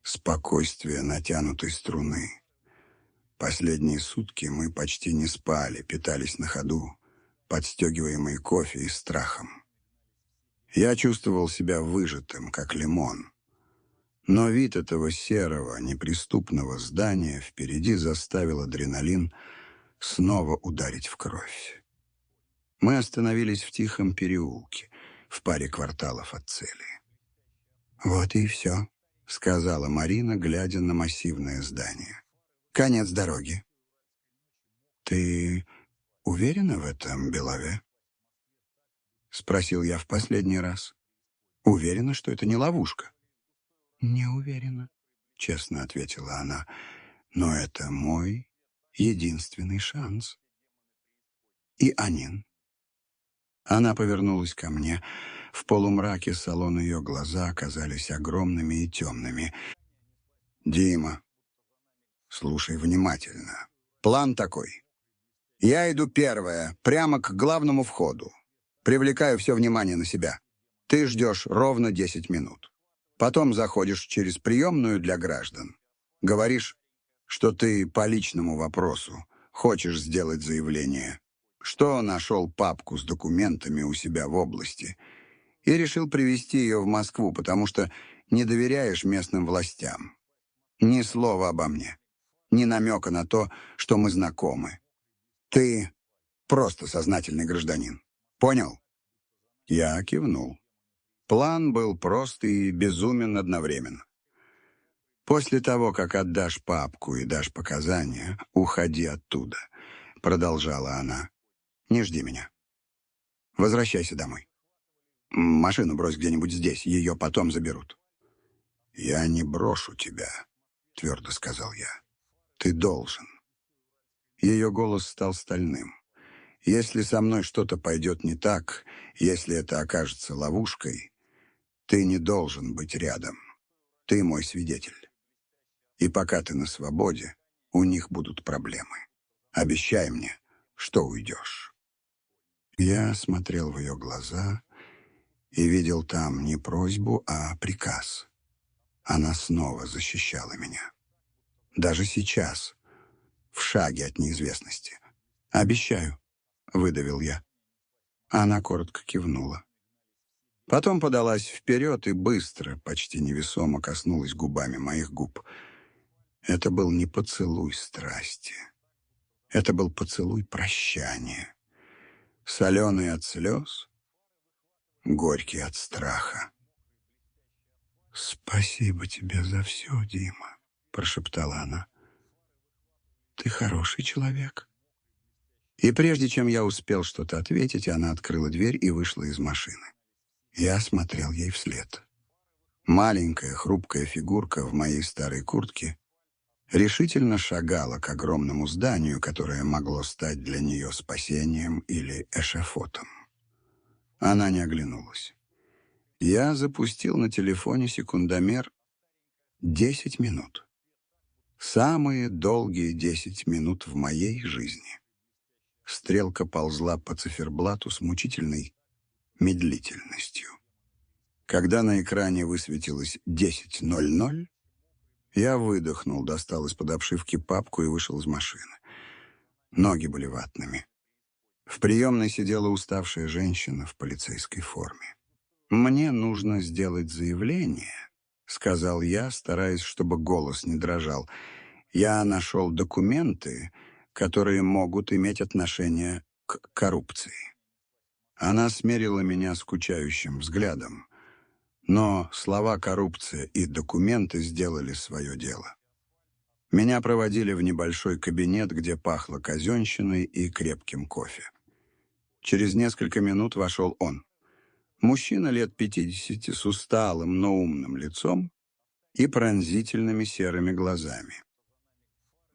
спокойствие натянутой струны. Последние сутки мы почти не спали, питались на ходу, подстегиваемые кофе и страхом. Я чувствовал себя выжатым, как лимон. Но вид этого серого, неприступного здания впереди заставил адреналин снова ударить в кровь. Мы остановились в тихом переулке, в паре кварталов от цели. «Вот и все», — сказала Марина, глядя на массивное здание. «Конец дороги». «Ты уверена в этом, Белове?» — спросил я в последний раз. «Уверена, что это не ловушка?» «Не уверена», — честно ответила она. «Но это мой единственный шанс». «И Анин?» Она повернулась ко мне. В полумраке салона ее глаза оказались огромными и темными. «Дима, слушай внимательно. План такой. Я иду первая, прямо к главному входу. Привлекаю все внимание на себя. Ты ждешь ровно 10 минут. Потом заходишь через приемную для граждан. Говоришь, что ты по личному вопросу хочешь сделать заявление, что нашел папку с документами у себя в области и решил привезти ее в Москву, потому что не доверяешь местным властям. Ни слова обо мне, ни намека на то, что мы знакомы. Ты просто сознательный гражданин. Понял? Я кивнул. План был прост и безумен одновременно. «После того, как отдашь папку и дашь показания, уходи оттуда», — продолжала она. «Не жди меня. Возвращайся домой. Машину брось где-нибудь здесь, ее потом заберут». «Я не брошу тебя», — твердо сказал я. «Ты должен». Ее голос стал стальным. «Если со мной что-то пойдет не так, если это окажется ловушкой, ты не должен быть рядом. Ты мой свидетель. И пока ты на свободе, у них будут проблемы. Обещай мне, что уйдешь». Я смотрел в ее глаза и видел там не просьбу, а приказ. Она снова защищала меня. Даже сейчас, в шаге от неизвестности. «Обещаю», — выдавил я. Она коротко кивнула. Потом подалась вперед и быстро, почти невесомо коснулась губами моих губ. Это был не поцелуй страсти. Это был поцелуй прощания. Соленый от слез, горький от страха. «Спасибо тебе за все, Дима», — прошептала она. «Ты хороший человек». И прежде чем я успел что-то ответить, она открыла дверь и вышла из машины. Я смотрел ей вслед. Маленькая хрупкая фигурка в моей старой куртке решительно шагала к огромному зданию, которое могло стать для нее спасением или эшафотом. Она не оглянулась. Я запустил на телефоне секундомер 10 минут. Самые долгие 10 минут в моей жизни. Стрелка ползла по циферблату с мучительной медлительностью. Когда на экране высветилось 10:00, я выдохнул, достал из-под обшивки папку и вышел из машины. Ноги были ватными. В приемной сидела уставшая женщина в полицейской форме. «Мне нужно сделать заявление», — сказал я, стараясь, чтобы голос не дрожал. «Я нашел документы, которые могут иметь отношение к коррупции». Она смерила меня скучающим взглядом, но слова «коррупция» и «документы» сделали свое дело. Меня проводили в небольшой кабинет, где пахло казенщиной и крепким кофе. Через несколько минут вошел он. Мужчина лет 50 с усталым, но умным лицом и пронзительными серыми глазами.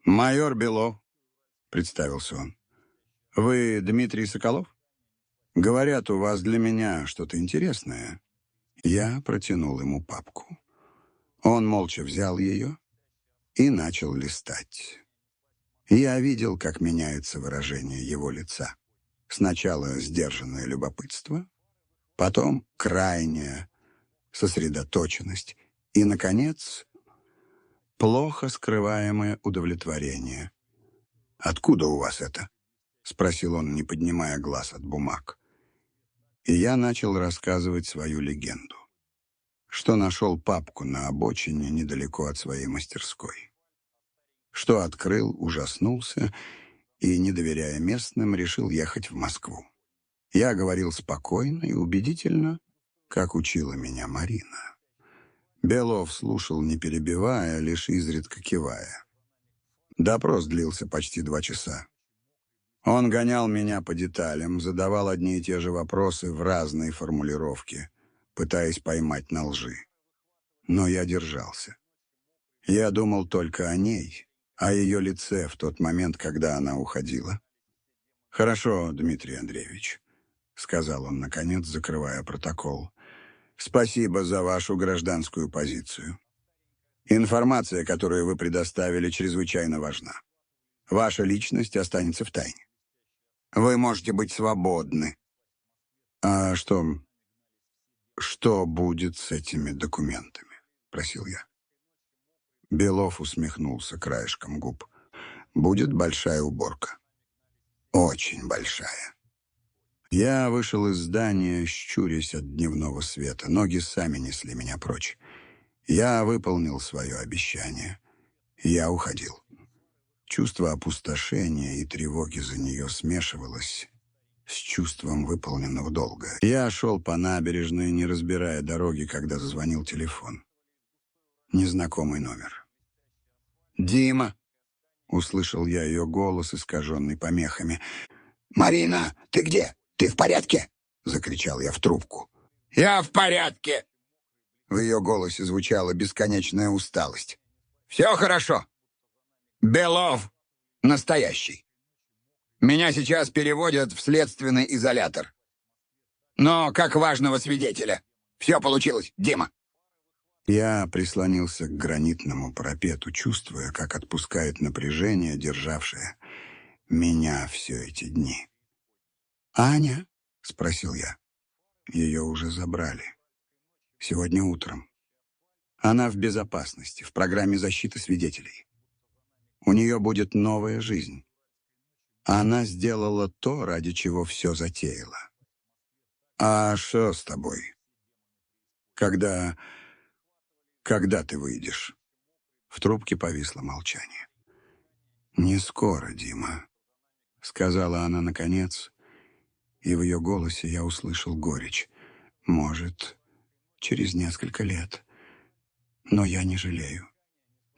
«Майор Белов», — представился он. «Вы Дмитрий Соколов? Говорят, у вас для меня что-то интересное». Я протянул ему папку. Он молча взял ее и начал листать. Я видел, как меняется выражение его лица. Сначала сдержанное любопытство, потом крайняя сосредоточенность и, наконец, плохо скрываемое удовлетворение. «Откуда у вас это?» — спросил он, не поднимая глаз от бумаг. И я начал рассказывать свою легенду, что нашел папку на обочине недалеко от своей мастерской, что открыл, ужаснулся и, не доверяя местным, решил ехать в Москву. Я говорил спокойно и убедительно, как учила меня Марина. Белов слушал, не перебивая, лишь изредка кивая. Допрос длился почти 2 часа. Он гонял меня по деталям, задавал одни и те же вопросы в разной формулировке, пытаясь поймать на лжи. Но я держался. Я думал только о ней, о ее лице в тот момент, когда она уходила. «Хорошо, Дмитрий Андреевич, сказал он, наконец, закрывая протокол. «Спасибо за вашу гражданскую позицию. Информация, которую вы предоставили, чрезвычайно важна. Ваша личность останется в тайне. Вы можете быть свободны». «А что будет с этими документами?» — просил я. Белов усмехнулся краешком губ. «Будет большая уборка. Очень большая». Я вышел из здания, щурясь от дневного света. Ноги сами несли меня прочь. Я выполнил свое обещание. Я уходил. Чувство опустошения и тревоги за нее смешивалось с чувством выполненного долга. Я шел по набережной, не разбирая дороги, когда зазвонил телефон. Незнакомый номер. «Дима!» — услышал я ее голос, искаженный помехами. «Марина, ты где? Ты в порядке?» — закричал я в трубку. «Я в порядке!» В ее голосе звучала бесконечная усталость. «Все хорошо. Белов настоящий. Меня сейчас переводят в следственный изолятор. Но как важного свидетеля. Все получилось, Дима». Я прислонился к гранитному парапету, чувствуя, как отпускает напряжение, державшее меня все эти дни. «Аня?» — спросил я. Ее уже забрали. Сегодня утром. Она в безопасности, в программе защиты свидетелей. У нее будет новая жизнь. Она сделала то, ради чего все затеяла. «А что с тобой? Когда ты выйдешь?» В трубке повисло молчание. «Не скоро, Дима», — сказала она наконец, и в ее голосе я услышал горечь. «Может, через несколько лет. Но я не жалею.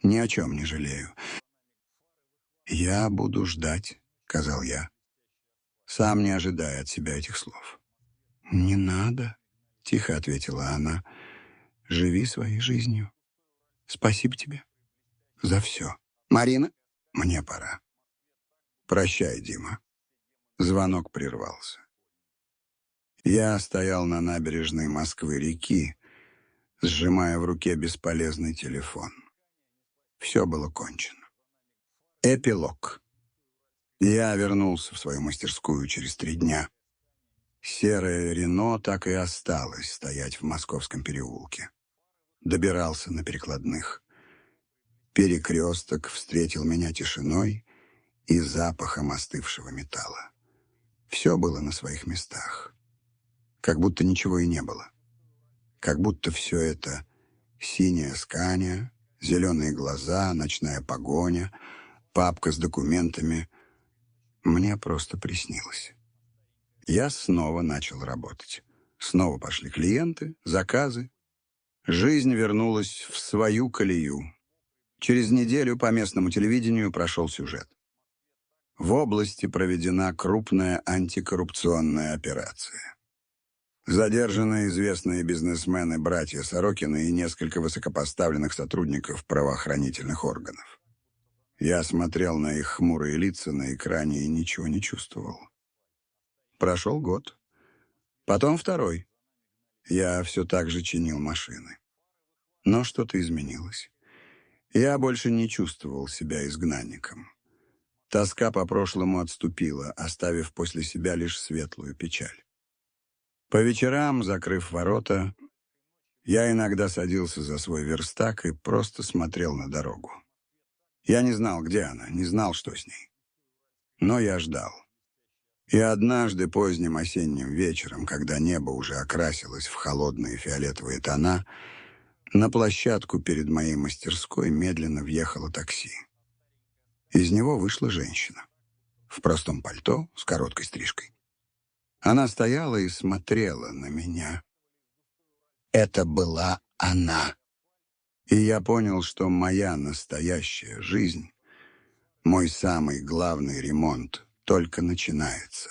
Ни о чем не жалею. «Я буду ждать», — сказал я, сам не ожидая от себя этих слов. «Не надо», — тихо ответила она. «Живи своей жизнью. Спасибо тебе за все. Марина, мне пора. Прощай, Дима». Звонок прервался. Я стоял на набережной Москвы-реки, сжимая в руке бесполезный телефон. Все было кончено. Эпилог. Я вернулся в свою мастерскую через 3 дня. Серое Рено так и осталось стоять в Московском переулке. Добирался на перекладных. Перекресток встретил меня тишиной и запахом остывшего металла. Все было на своих местах. Как будто ничего и не было. Как будто все это синяя Скания, зеленые глаза, ночная погоня, папка с документами мне просто приснилось. Я снова начал работать. Снова пошли клиенты, заказы. Жизнь вернулась в свою колею. Через неделю по местному телевидению прошел сюжет. В области проведена крупная антикоррупционная операция. Задержаны известные бизнесмены братья Сорокины и несколько высокопоставленных сотрудников правоохранительных органов. Я смотрел на их хмурые лица на экране и ничего не чувствовал. Прошел год. Потом 2. Я все так же чинил машины. Но что-то изменилось. Я больше не чувствовал себя изгнанником. Тоска по прошлому отступила, оставив после себя лишь светлую печаль. По вечерам, закрыв ворота, я иногда садился за свой верстак и просто смотрел на дорогу. Я не знал, где она, не знал, что с ней. Но я ждал. И однажды поздним осенним вечером, когда небо уже окрасилось в холодные фиолетовые тона, на площадку перед моей мастерской медленно въехало такси. Из него вышла женщина. В простом пальто, с короткой стрижкой. Она стояла и смотрела на меня. Это была она. И я понял, что моя настоящая жизнь, мой самый главный ремонт, только начинается.